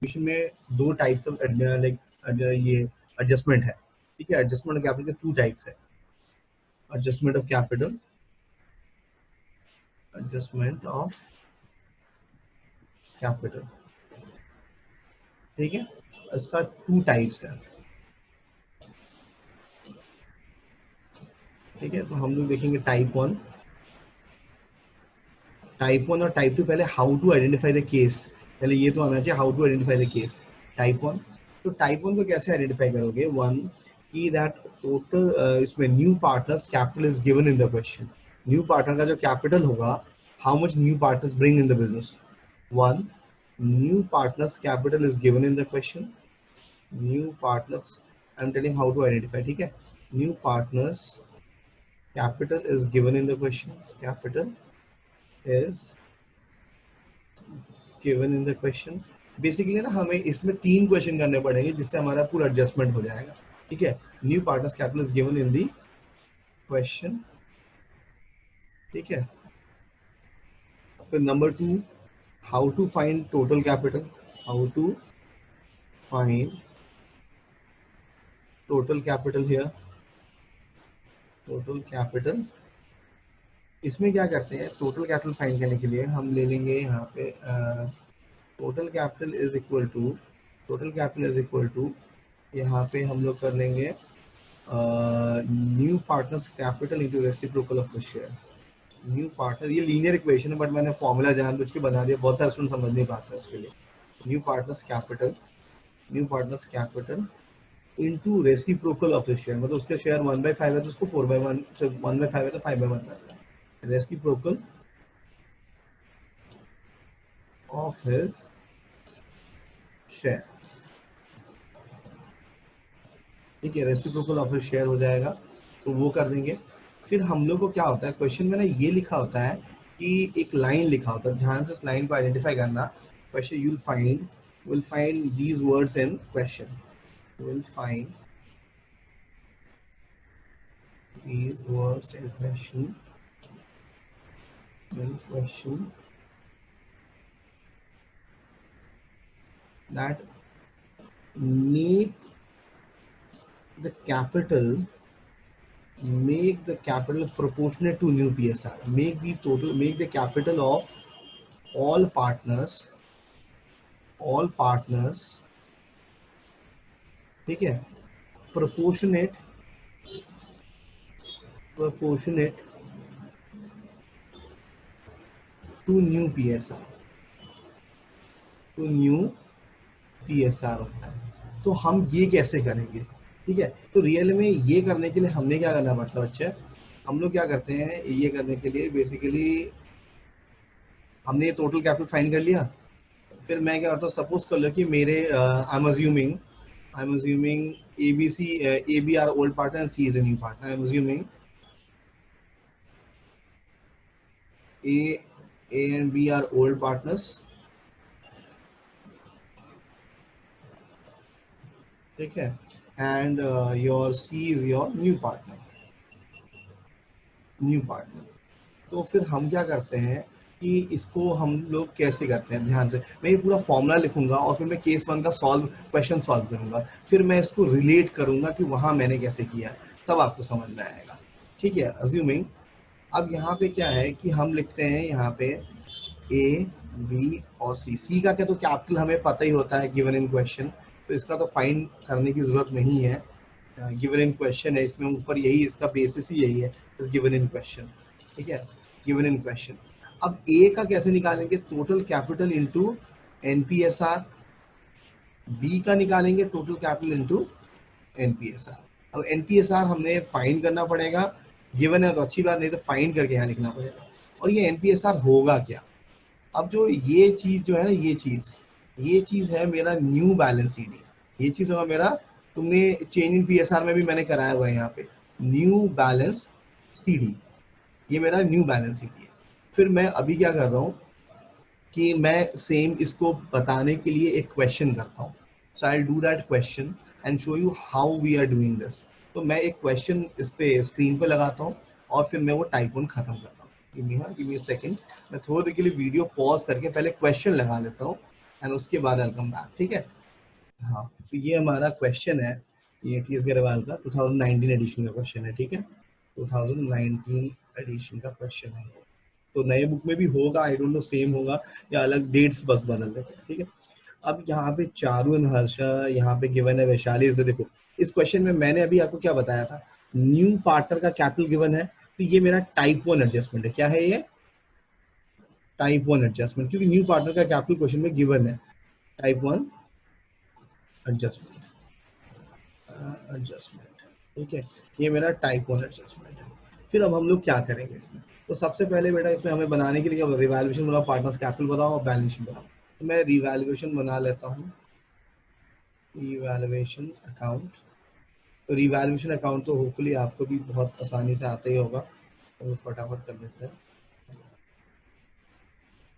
में दो types of like ये एडजस्टमेंट है, ठीक है। एडजस्टमेंट ऑफ कैपिटल के टू टाइप्स है, adjustment of capital, adjustment of capital, ठीक है। इसका टू टाइप्स है, ठीक है। तो हम लोग देखेंगे टाइप वन, टाइप वन और टाइप टू। पहले how to identify the case, पहले ये तो आना चाहिए how to identify the case type one. तो टाइप वन को कैसे आइडेंटिफाई करोगे? वन की दैट टोटल इसमें new partners capital is given in the question. New partner का जो कैपिटल होगा, how much new partners bring in the business. One, new partners capital is given in the question. New partners, I am telling how to identify, ठीक है। New partners capital is given in the question, capital is given in the question। Basically ना हमें इसमें तीन question करने पड़ेंगे जिससे हमारा पूरा एडजस्टमेंट हो जाएगा, ठीक है। New partners capital is given in the question, ठीक है। फिर number two, how to find total capital, how to find total capital here, total capital. इसमें क्या करते हैं, टोटल कैपिटल फाइंड करने के लिए हम ले लेंगे यहाँ पे total capital is equal to, total capital is equal to, यहाँ पे हम लोग कर लेंगे new partners capital into reciprocal of the share. New partner, ये लीनियर इक्वेशन है बट मैंने फॉर्मूला जानबूझ के बना दिया, बहुत सारे स्टूडेंट समझ नहीं पाते हैं उसके लिए। New partners capital, new partners capital into reciprocal of the share, मतलब उसके शेयर 1/5 है तो उसको 4/1, 1/5 है तो 5/1 करना है। रेसिप्रोकल ऑफ हिज शेयर, ठीक है। रेसिप्रोकल ऑफ हिज शेयर हो जाएगा, तो वो कर देंगे। फिर हम लोग को क्या होता है, क्वेश्चन में ना ये लिखा होता है कि एक लाइन लिखा होता है, ध्यान से इस लाइन को आइडेंटिफाई करना। Question you will find these words in question, will find these words in question, in question that make the capital, make the capital proportionate to new PSR, make the total, make the capital of all partners, ठीक है, proportionate to new PSR, to new PSR होता है। तो हम ये कैसे करेंगे, ठीक है। तो रियल में ये करने के लिए हमने क्या करना पड़ता है बच्चे, हम लोग क्या करते हैं, ये करने के लिए बेसिकली हमने ये टोटल कैपिटल फाइंड कर लिया। फिर मैं क्या करता हूँ, सपोज कर लो कि मेरे I am assuming A B are old partner and C is a new partner. I am assuming A and B are old partners, ठीक है, and your C is your new partner. तो फिर हम क्या करते हैं कि इसको हम लोग कैसे करते हैं, ध्यान से मैं ये पूरा फॉर्मूला लिखूंगा और फिर मैं केस वन का क्वेश्चन सॉल्व करूंगा, फिर मैं इसको रिलेट करूंगा कि वहां मैंने कैसे किया, तब आपको समझ में आएगा, ठीक है। अज्यूमिंग, अब यहाँ पे क्या है कि हम लिखते हैं यहाँ पे ए बी और सी का क्या, तो कैपिटल हमें पता ही होता है गिवन इन क्वेश्चन, तो इसका तो फाइंड करने की जरूरत नहीं है, गिवन इन क्वेश्चन है, इसमें ऊपर यही इसका बेसिस ही यही है, गिवन इन क्वेश्चन, ठीक है, गिवन इन क्वेश्चन। अब ए का कैसे निकालेंगे, total capital into NPSR, B का निकालेंगे टोटल कैपिटल इनटू एनपीएसआर। अब एनपीएसआर हमने फाइंड करना पड़ेगा, गिवन है तो अच्छी बात, नहीं तो फाइंड करके यहाँ लिखना पड़ेगा। और ये एनपीएसआर होगा क्या, अब जो ये चीज जो है ना, ये चीज है मेरा न्यू बैलेंस सीडी, ये चीज होगा मेरा, तुमने चेंज इन पीएसआर में भी मैंने कराया हुआ है यहाँ पे न्यू बैलेंस सीडी, ये मेरा न्यू बैलेंस सीडी है। फिर मैं अभी क्या कर रहा हूँ कि मैं सेम इसको बताने के लिए एक क्वेश्चन करता हूँ, so I will do that question and show you how we are doing this. तो मैं एक क्वेश्चन इस पे स्क्रीन पे लगाता हूँ और फिर मैं वो टाइप वन खत्म करता हूँ। गिव मी अ सेकंड, मैं थोड़ी देर के लिए वीडियो पॉज करके पहले क्वेश्चन लगा लेता हूँ, एंड उसके बाद आई कम बैक, ठीक है। हाँ, तो ये हमारा क्वेश्चन है, ये टी एस गरेवाल का 2019 एडिशन का क्वेश्चन है, ठीक है, 2019 एडिशन का क्वेश्चन है। तो नए बुक में भी होगा, आई डोंट नो सेम होगा या अलग, डेट्स बस बदल देते हैं, ठीक है। अब यहाँ पे चारू एंड हर्षा यहाँ पे गिवन है, वैशाली। तो देखो इस क्वेश्चन में मैंने अभी आपको क्या बताया था, न्यू पार्टनर का कैपिटल गिवन है, तो ये मेरा टाइप 1 एडजस्टमेंट है। क्या है ये? टाइप 1 एडजस्टमेंट, क्योंकि न्यू पार्टनर का कैपिटल क्वेश्चन में गिवन है। टाइप 1 एडजस्टमेंट, एडजस्टमेंट, ठीक है, ये मेरा टाइप 1 एडजस्टमेंट है। फिर अब हम लोग क्या करेंगे इसमें, तो सबसे पहले बेटा इसमें हमें बनाने के लिए रिवैल्यूएशन बनाओ, पार्टनर्स कैपिटल बनाओ और बैलेंस शीट बनाओ। तो मैं रिवैल्यूएशन बना लेता हूँ, रिवैल्यूएशन अकाउंट। तो रिवैल्यूएशन अकाउंट तो होपफुली आपको भी बहुत आसानी से आता ही होगा, तो फटाफट कर लेते हैं।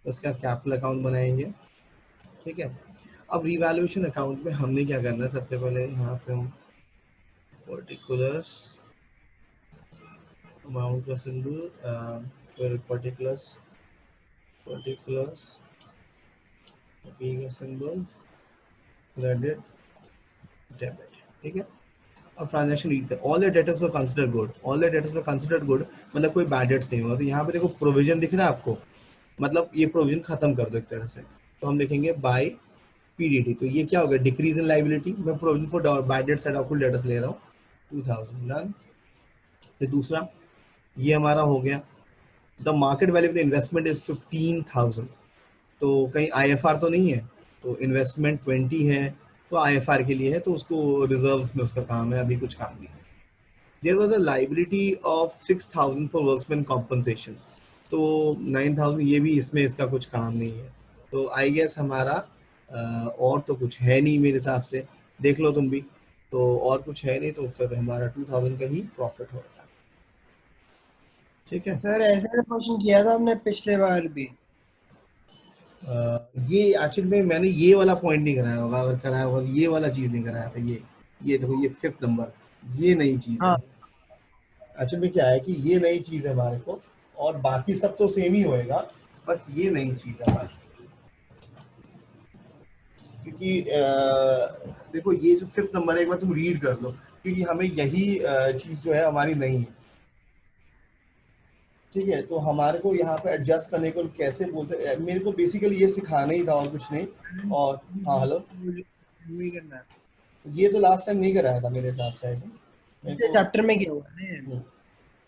तो इसका कैपिटल अकाउंट बनाएंगे, ठीक है। अब रिवैल्यूएशन अकाउंट में हमने क्या करना है, सबसे पहले यहाँ पे हम पर्टिकुलर्स अमाउंट का सिंबल, फिर पर्टिकुलर्स पी का सिंबल, क्रेडिट, डेबिट, ठीक है। अब ट्रांजैक्शन रीड कर, all the debtors were considered good, all the debtors were considered good, मतलब कोई बैड डेट्स नहीं हुआ। तो यहाँ पे देखो प्रोविजन दिख रहा है आपको, मतलब ये प्रोविजन खत्म कर दो एक तरह से। तो हम लिखेंगे बाय पीडीटी, तो ये क्या हो गया, डिक्रीज इन लाइबिलिटी। मैं provision for bad debts and doubtful debtors ले रहा हूँ 2000 डन। फिर दूसरा ये हमारा हो गया, the market value of the investment is 15,000, तो कहीं आईएफआर तो नहीं है, तो इन्वेस्टमेंट 20 है, तो आईएफआर के लिए है, तो उसको रिजर्व्स में उसका काम है, अभी कुछ काम नहीं है। There was a liability of 6,000 for workmen's compensation, तो 9,000 ये भी इसमें इसका कुछ काम नहीं है। तो आई गेस हमारा और तो कुछ है नहीं मेरे हिसाब से, देख लो तुम भी, तो और कुछ है नहीं, तो फिर हमारा 2,000 का ही प्रॉफिट होगा, ठीक है। सर ऐसे क्वेश्चन किया था हमने पिछले बार भी। ये एक्चुअली में मैंने ये वाला पॉइंट नहीं कराया होगा, अगर कराया होगा ये वाला चीज नहीं कराया था। ये देखो, ये 5th नंबर, ये नई चीज है। हाँ एक्चुअली में क्या है कि ये नई चीज है हमारे को, और बाकी सब तो सेम ही होएगा, बस ये नई चीज है हमारी। क्योंकि देखो ये जो 5th नंबर है, एक बार तुम रीड कर लो, क्योंकि हमें यही चीज जो है हमारी नहीं है, ठीक है। तो हमारे को यहाँ पे एडजस्ट करने को कैसे बोलते हैं, मेरे को बेसिकली ये सिखाना ही था और कुछ नहीं। और हाँ हेलो, वही करना है। ये तो लास्ट टाइम नहीं कराया था मेरे हिसाब से, I think। मेरे पिछले को चैप्टर में किया हुआ है ना।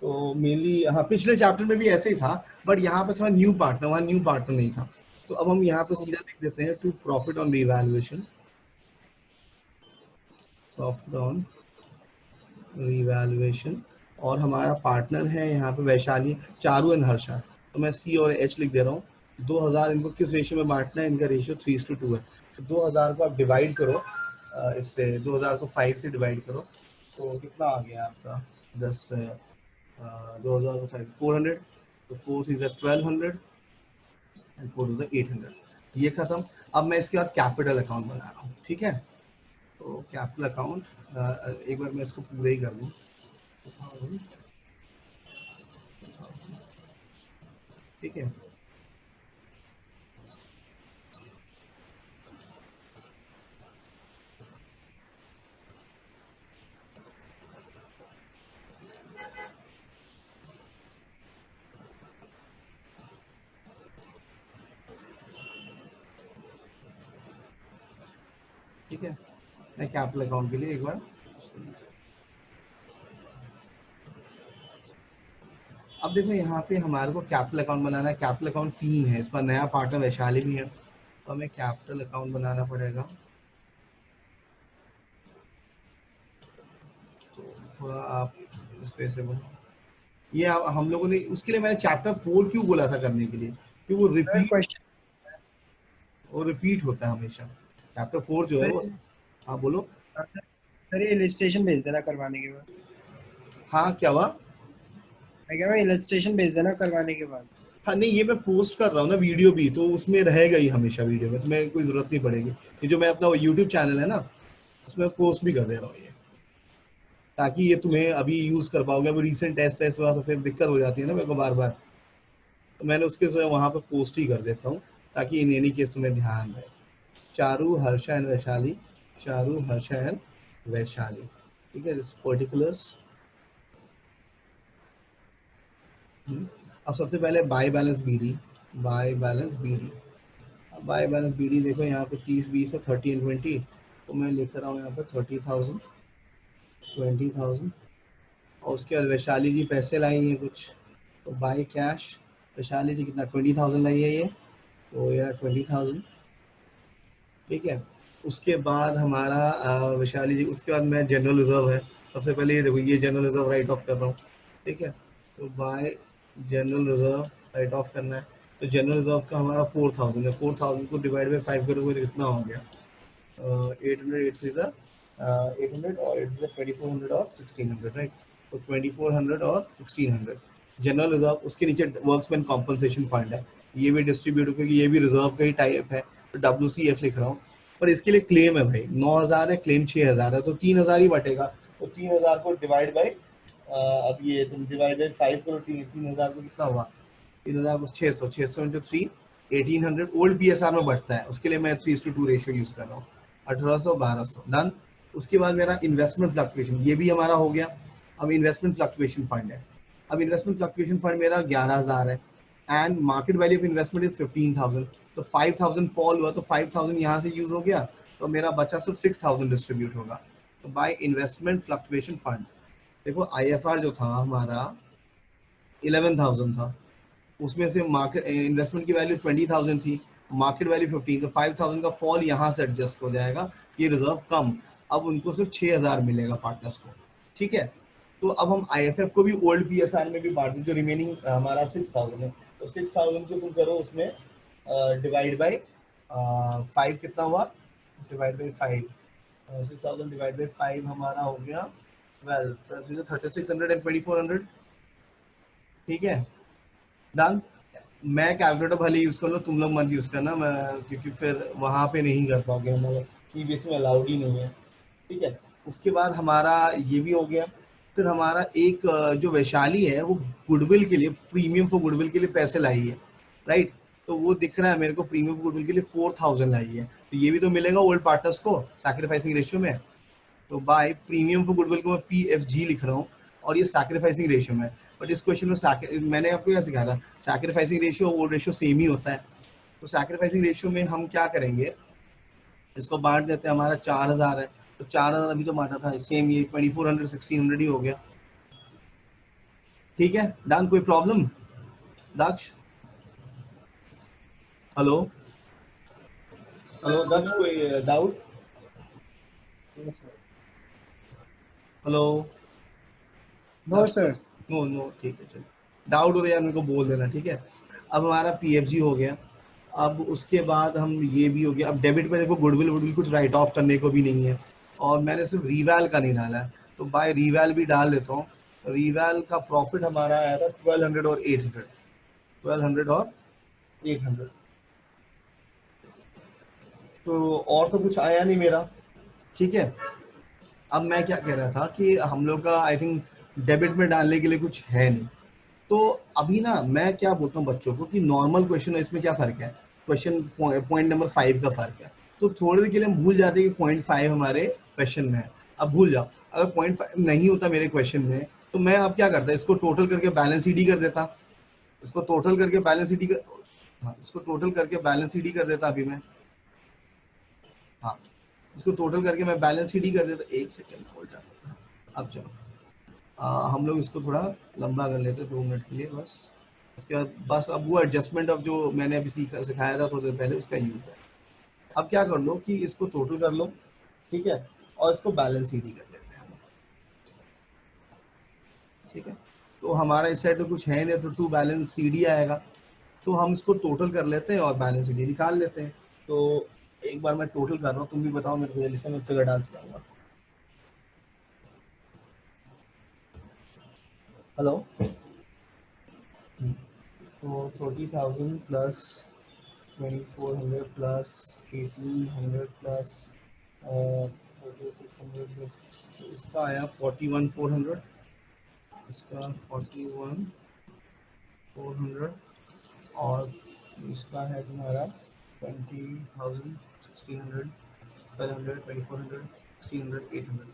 तो मेनली हाँ पिछले चैप्टर में भी ऐसे ही था, बट यहाँ पे थोड़ा न्यू पार्टनर, वहाँ न्यू पार्टनर नहीं था। तो अब हम यहाँ पे सीधा लिख देते हैं to profit on revaluation, profit on revaluation. और हमारा पार्टनर है यहाँ पे वैशाली, चारू एंड हर्षा। तो मैं सी और एच लिख दे रहा हूँ। 2,000 इनको किस रेशियो में बांटना है, इनका रेशियो 3:2 है। तो 2,000 को आप डिवाइड करो, इससे 2,000 को 5 से डिवाइड करो, तो कितना आ गया आपका, 10 2,000 को 5 400, तो 4 इज 1,200 एंड 4 इज 800। ये खत्म। अब मैं इसके बाद कैपिटल अकाउंट बना रहा हूँ, ठीक है। तो कैपिटल अकाउंट, एक बार मैं इसको पूरे ही कर दूँ, 2000, ठीक है। ठीक है, मैं कैपिटल अकाउंट के लिए एक बार, अब देखो यहाँ पे हमारे को कैपिटल अकाउंट बनाना है। कैपिटल अकाउंट 3 है, इसमें नया पार्टनर वैशाली भी है, तो हमें कैपिटल अकाउंट बनाना पड़ेगा। तो थोड़ा आप इस वजह से बोलो, ये हम लोगों ने उसके लिए मैंने चैप्टर 4 क्यों बोला था करने के लिए, कि सर क्वेश्चन वो रिपीट होता है हमेशा। चैप्टर 4 जो है सर वो, हाँ बोलो। सर ये इलस्ट्रेशन भेज देना करवाने के बाद। हाँ क्या हुआ? मैं कह रहा हूँ इलस्ट्रेशन भेज देना करवाने के बाद। हाँ नहीं, ये मैं पोस्ट कर रहा हूँ ना वीडियो भी, तो उसमें रहेगा ही हमेशा वीडियो में, तो मैं कोई जरूरत नहीं पड़ेगी। ये जो मैं अपना यूट्यूब चैनल है ना, उसमें पोस्ट भी कर दे रहा हूँ ये, ताकि ये तुम्हें अभी यूज कर पाओगे। अब रिसेंट टेस्ट टेस्ट हुआ तो फिर दिक्कत हो जाती है ना मेरे को बार बार, तो मैंने उसके जो है वहाँ पे पोस्ट ही कर देता हूँ, ताकि इन एनी केस तुम्हें ध्यान रहे। चारू, हर्षा एंड वैशाली, चारू, हर्षा एंड वैशाली, ठीक है, दिस पर्टिकुलर्स। अब सबसे पहले by balance BD, by balance BD, by balance BD देखो यहाँ पे 30 20 है, 30 एंड 20, तो मैं लिख रहा हूँ यहाँ पे 30,000, 20,000। और उसके बाद वैशाली जी पैसे लाई हैं कुछ, तो बाय कैश, वैशाली जी कितना 20,000 लाई है ये, तो यार 20,000, ठीक है। उसके बाद हमारा वैशाली जी, उसके बाद मैं जनरल रिजर्व है, सबसे पहले ये देखो, ये जनरल रिजर्व राइट ऑफ कर रहा हूँ, ठीक है। तो bye general reserve right of करना है, तो जनरल रिजर्व का हमारा 4,000 है, 4,000 को डिवाइड बाई 5 करोगे तो कितना हो गया, 800, 8 is 800 और 8 is 2400 और 1600, राइट। तो 2400 और 1600 जनरल रिजर्व, उसके नीचे वर्क्समैन कॉम्पनसेशन फंड है, ये भी डिस्ट्रीब्यूट, क्योंकि ये भी रिजर्व का ही टाइप है, तो WCF लिख रहा हूँ। पर इसके लिए क्लेम है भाई 9,000 है, क्लेम 6,000 है, तो 3,000 ही बटेगा, तो 3,000 को डिवाइड बाई, अब ये तुम डिवाइड बाई 5 करो, 3,000 को कितना हुआ, 3,000 को 600, 600 इंटू 3, 1800 ओल्ड PSR में बढ़ता है, उसके लिए मैं 3:2 रेशियो यूज कर रहा हूँ, 1800, 1200 डन। उसके बाद मेरा इन्वेस्टमेंट फ्लक्चुएशन, ये भी हमारा हो गया। अब इन्वेस्टमेंट फ्लक्चुएशन फंड है, अब इन्वेस्टमेंट फ्लक्चुएशन फंड मेरा 11,000 है, and market value of investment is 15,000, तो 5,000 फॉल हुआ, तो 5,000 यहाँ से यूज हो गया, तो मेरा बचा सिर्फ 6,000 डिस्ट्रीब्यूट होगा। तो बाय इन्वेस्टमेंट फ्लक्चुएशन फंड, देखो IFR जो था हमारा 11,000 था, उसमें से मार्केट इन्वेस्टमेंट की वैल्यू 20,000 थी, मार्केट वैल्यू 15, तो 5,000 का फॉल यहाँ से एडजस्ट हो जाएगा, ये रिजर्व कम, अब उनको सिर्फ 6,000 मिलेगा पार्टनर्स को, ठीक है। तो अब हम IFF को भी ओल्ड PSR में भी बांट दें, जो रिमेनिंग हमारा 6,000 है, तो 6,000 को तुम करो उसमें डिवाइड बाई 5, कितना हुआ, डिवाइड बाई 5, 6,000 डिवाइड बाई 5 हमारा हो गया 12, 3600 एंड 2400, ठीक है, डन। मैं कैलकुलेटर भले यूज कर लो, तुम लोग मत यूज करना, मैं क्योंकि फिर वहां पे नहीं कर पाओगे, हमारे CBSE में अलाउड ही नहीं है, ठीक है। उसके बाद हमारा ये भी हो गया। फिर हमारा एक जो वैशाली है वो गुडविल के लिए, प्रीमियम फॉर गुडविल के लिए पैसे लाई है, राइट। तो वो दिख रहा है मेरे को, प्रीमियम फॉर गुडविल के लिए 4,000 लाई है, तो ये भी तो मिलेगा ओल्ड पार्टनर्स को सैक्रिफाइसिंग रेशियो में। तो बाय प्रीमियम फॉर गुडविल को मैं PFG लिख रहा हूँ, और ये सैक्रिफाइसिंग रेशियो में, बट इस क्वेश्चन में मैंने आपको क्या सिखाया था, सैक्रिफाइसिंग रेशियो वो रेशियो सेम ही होता है। तो सैक्रिफाइसिंग रेशियो में हम क्या करेंगे, इसको बांट देते हैं, हमारा 4,000 है, तो 4,000 अभी तो बांटा था, सेम ये 2400 1600 ही हो गया, ठीक है डन। कोई प्रॉब्लम दक्ष, हेलो, हेलो दक्ष, नो कोई डाउट, सर, हेलो नो दक्ष, सर। नो नो, ठीक है चलो, डाउट हो तो यार मेरे को बोल देना, ठीक है। अब हमारा PFG हो गया, अब उसके बाद हम ये भी हो गया। अब डेबिट पे देखो गुडविल वुडविल कुछ राइट ऑफ करने को भी नहीं है, और मैंने सिर्फ रीवैल का नहीं डाला है, तो बाय रीवैल भी डाल देता हूँ। रीवैल का प्रॉफिट हमारा आया था 1200 और 800, 1200 और 800, तो और तो कुछ आया नहीं मेरा, ठीक है। अब मैं क्या कह रहा था कि हम लोग का आई थिंक डेबिट में डालने के लिए कुछ है नहीं, तो अभी ना मैं क्या बोलता हूँ बच्चों को कि नॉर्मल क्वेश्चन और इसमें क्या फर्क है, क्वेश्चन पॉइंट नंबर 5 का फर्क है, तो थोड़ी देर के लिए हम भूल जाते हैं कि .5 हमारे क्वेश्चन में है। अब भूल जाओ, अगर .5 नहीं होता मेरे क्वेश्चन में, तो मैं अब क्या करता, इसको टोटल करके बैलेंस CD कर देता, इसको टोटल करके बैलेंस CD कर, हाँ इसको टोटल करके बैलेंस CD कर देता अभी मैं, हाँ इसको टोटल करके मैं बैलेंस CD कर देता, एक सेकेंड होल्ड। अब चलो हम लोग इसको थोड़ा लंबा कर लेते 2 मिनट के लिए बस, उसके बाद बस अब वो एडजस्टमेंट ऑफ जो मैंने अभी सिखाया था थोड़ी देर पहले उसका यूज है। अब क्या कर लो कि इसको टोटल कर लो, ठीक है, और इसको बैलेंस CD कर लेते हैं हम, ठीक है। तो हमारा इस साइड तो कुछ है नहीं, तो टू बैलेंस CD आएगा, तो हम इसको टोटल कर लेते हैं और बैलेंस CD निकाल लेते हैं। तो एक बार मैं टोटल कर रहा हूँ, तुम भी बताओ मेरे को, जल्दी से मैं फिगर डाल चुका। हेलो, तो 30,000 प्लस 2,400 प्लस 1,800 प्लस 3,600 प्लस, तो इसका आया 41,400, इसका 41,400, और इसका है तुम्हारा 20,600 1600, 1200, 2400, 1600, 800,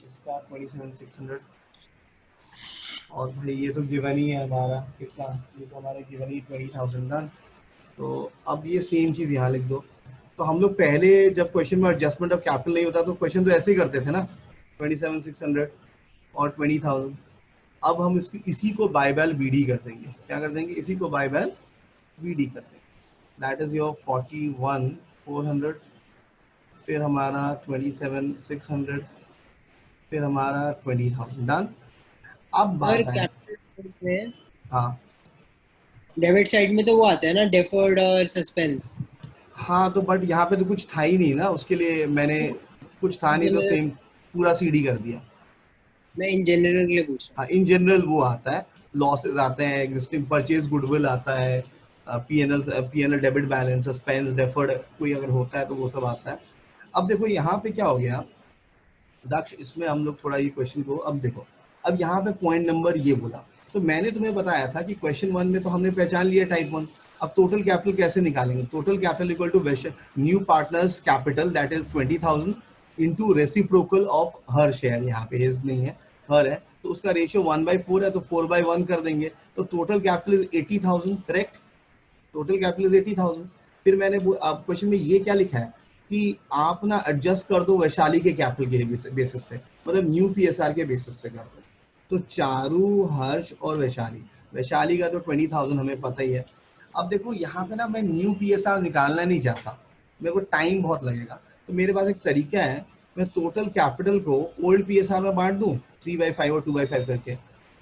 इसका 27600। और भाई ये तो गिवन ही है हमारा, कितना, ये तो हमारा गिवन ही 20,000 डन। तो अब ये सेम चीज़ यहाँ लिख दो। तो हम लोग पहले जब क्वेश्चन में एडजस्टमेंट ऑफ कैपिटल नहीं होता तो क्वेश्चन तो ऐसे ही करते थे ना, 27,600 और 20,000। अब हम इसकी इसी को बाय बैल बीडी कर देंगे। क्या कर देंगे? इसी को बाय बैल बीडी कर देंगे। दैट इज योर 41,400, फिर हमारा 27,600, फिर हमारा 20,000 डन। अब सर बात आए, कैपिटल में हाँ डेबिट साइड में तो वो आता है ना, डेफर्ड और सस्पेंस। हाँ, तो बट यहाँ पे तो कुछ था ही नहीं ना, उसके लिए मैंने कुछ था नहीं तो जनरल, सेम पूरा सीडी कर दिया। मैं इन जनरल के लिए पूछ रहा हाँ, इन जनरल वो आता है, लॉसेस आते हैं, एग्जिस्टिंग परचेज गुडविल आता है, PNL debit balance, suspense, deferred कोई अगर होता है तो वो सब आता है। अब देखो यहाँ पे क्या हो गया दक्ष, इसमें हम लोग थोड़ा ये क्वेश्चन को अब देखो। अब यहाँ पे पॉइंट नंबर ये बोला, तो मैंने तुम्हें बताया था कि क्वेश्चन 1 में तो हमने पहचान लिया टाइप 1। अब टोटल कैपिटल कैसे निकालेंगे? Total capital equal to new partners capital that is 20,000 into reciprocal of her share. यहाँ पे हिज नहीं है, हर है, तो उसका रेशियो 1/4 है, तो 4/1 कर देंगे। तो total capital is 80,000, correct? Total capital is 80,000। फिर मैंने अब क्वेश्चन में ये क्या लिखा है कि आप ना एडजस्ट कर दो वैशाली के कैपिटल के बेसिस पे, मतलब न्यू पीएसआर के बेसिस पे कर दो। तो चारू, हर्ष और वैशाली, वैशाली का तो 20,000 हमें पता ही है। अब देखो यहाँ पे ना मैं न्यू पीएसआर निकालना नहीं चाहता, मेरे को टाइम बहुत लगेगा। तो मेरे पास एक तरीका है, मैं टोटल कैपिटल को ओल्ड पीएसआर में बांट दूं 3/5 और 2/5 करके,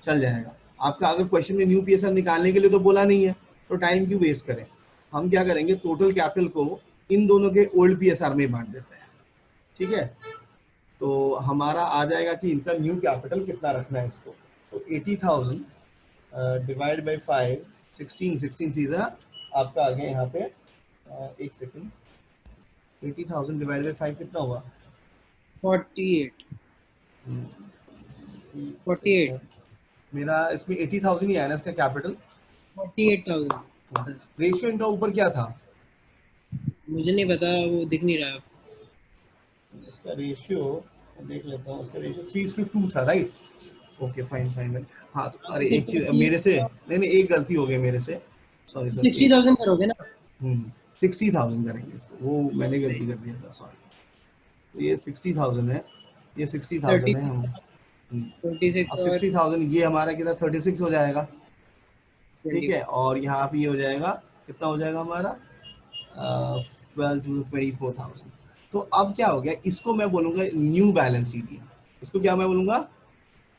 चल जाएगा आपका। अगर क्वेश्चन में न्यू पीएसआर निकालने के लिए तो बोला नहीं है, तो टाइम क्यों वेस्ट करें। हम क्या करेंगे, टोटल कैपिटल को इन दोनों के ओल्ड पीएसआर में बांट देते हैं, ठीक है। तो हमारा आ जाएगा कि इनका न्यू कैपिटल कितना रखना है इसको। तो 80,000 डिवाइड बाई 5, 16 चीज़ा आपका आ गया यहाँ पे, एक सेकेंड, 80,000 डिवाइड बाई 5 कितना हुआ? 48, 48, मेरा इसमें 80,000 ही आया ना इसका कैपिटल। 48,000। रेशियो इनका ऊपर क्या था? मुझे नहीं पता, वो दिख नहीं रहा। इसका रेशियो देख लेता हूँ, उसका रेशियो 3:2 था, राइट? Okay fine fine. हाँ तो आप अरे इसे एक चीज मेरे से, नहीं नहीं, एक गलती हो गई मेरे से, सॉरी सर, एक 60,000 करोगे ना? 60,000 करेंगे इसको, वो मैंने गलती कर दिया था, सॉरी। तो ये 60,000 है, ये 60,000 है 36, हम। 26 अब और 60,000 ये हमारा कितना 36 हो जाएगा, ठीक है। 24। और यहाँ पे ये हो जाएगा, कितना हो जाएगा हमारा 24,000। तो अब क्या हो गया, इसको मैं बोलूंगा न्यू बैलेंस शीट। इसको क्या मैं बोलूंगा?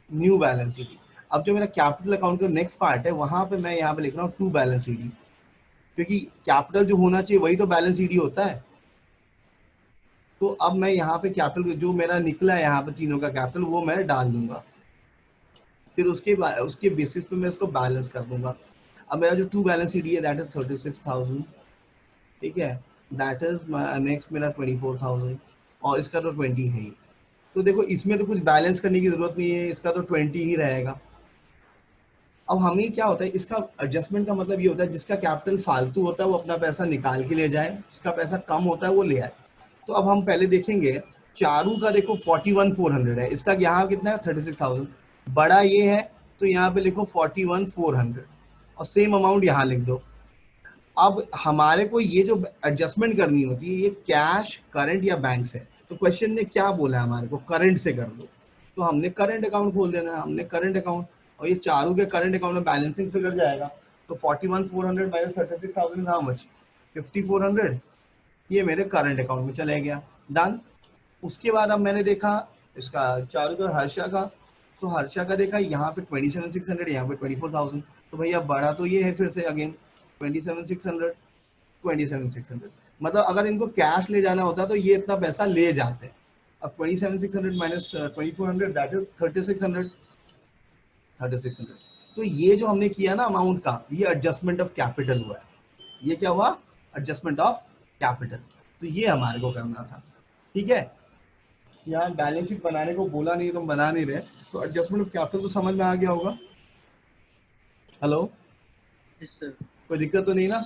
New balance sheet. अब जो मेरा कैपिटल अकाउंट का नेक्स्ट पार्ट है, वहां पे मैं यहाँ पे लिख रहा हूँ टू बैलेंस शीट, क्योंकि कैपिटल जो होना चाहिए वही तो बैलेंस शीट होता है। तो अब मैं यहाँ पे कैपिटल जो मेरा निकला है यहाँ पे तीनों का कैपिटल, वो मैं डाल दूंगा, फिर उसके बेसिस पे मैं इसको बैलेंस कर दूंगा। अब मेरा जो टू बैलेंस शीट है दैट इज 36,000, ठीक है। दैट इज नेक्स्ट मेरा 24,000, और इसका तो 20 है ही। तो देखो इसमें तो कुछ बैलेंस करने की जरूरत नहीं है, इसका तो 20 ही रहेगा। अब हमें क्या होता है, इसका एडजस्टमेंट का मतलब ये होता है जिसका कैपिटल फालतू होता है वो अपना पैसा निकाल के ले जाए, जिसका पैसा कम होता है वो ले आए। तो अब हम पहले देखेंगे, चारू का देखो 41,400 है, इसका यहाँ कितना है 36,000, बड़ा ये है, तो यहाँ पे लिखो 41,400 और सेम अमाउंट यहाँ लिख दो। अब हमारे को ये जो एडजस्टमेंट करनी होती है, ये कैश, करंट या बैंक से। तो क्वेश्चन ने क्या बोला है हमारे को, करंट से कर दो, तो हमने करंट अकाउंट खोल देना है, हमने करंट अकाउंट, और ये चारों के करंट अकाउंट में बैलेंसिंग फिगर जाएगा। तो 41,400 माइनस 36,000 हाउ मच, 5,400, ये मेरे करंट अकाउंट में चले गया, डन। उसके बाद अब मैंने देखा इसका चारू का, हर्षा का, तो हर्षा का देखा यहाँ पे 27,600, यहाँ पे 24,000। तो भैया बड़ा तो ये है, फिर से अगेन 27,600, 27,600, मतलब अगर इनको कैश ले जाना होता तो ये इतना पैसा ले जाते हैं। अब 27,600 माइनस 2,400 दैट इज 3,600, 3,600। तो ये जो हमने किया ना अमाउंट का, ये एडजस्टमेंट ऑफ कैपिटल हुआ है। ये क्या हुआ? Adjustment of capital. तो ये हमारे को करना था, ठीक है। यहाँ बैलेंस शीट बनाने को बोला नहीं तो हम बना नहीं रहे। तो एडजस्टमेंट ऑफ कैपिटल तो समझ में आ गया होगा। Hello, yes sir. कोई दिक्कत तो नहीं ना?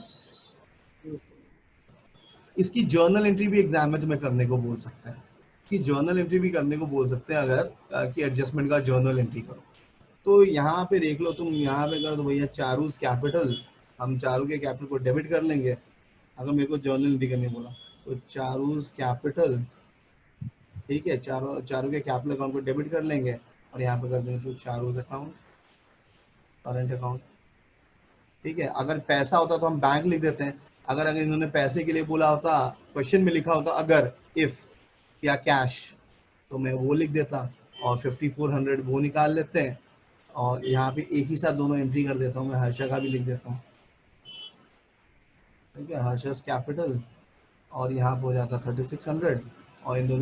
इसकी जर्नल एंट्री भी एग्जाम में तुम्हें करने को बोल सकते हैं, कि जर्नल एंट्री भी करने को बोल सकते हैं अगर कि एडजस्टमेंट का जर्नल एंट्री करो। तो यहाँ पे देख लो तुम, यहाँ पे कर दो भैया चारूज कैपिटल, हम चारू के कैपिटल को डेबिट कर लेंगे अगर मेरे को जर्नल एंट्री करने बोला। तो चारूज कैपिटल, ठीक है, चारों चारों के कैपिटल अकाउंट को डेबिट कर लेंगे और यहाँ पे कर देंगे तो चारूज अकाउंट, करंट अकाउंट। ठीक है, अगर पैसा होता तो हम बैंक लिख देते हैं, अगर अगर इन्होंने पैसे के लिए बोला होता, क्वेश्चन में लिखा होता अगर, इफ या कैश, तो मैं वो लिख देता और 5400 वो निकाल लेते हैं और यहाँ पे एक ही साथ दोनों एंट्री कर देता हूँ, मैं हर्षा का भी लिख देता हूँ। ठीक है, हर्षस कैपिटल और यहाँ पे हो जाता 3600 और इन दोनों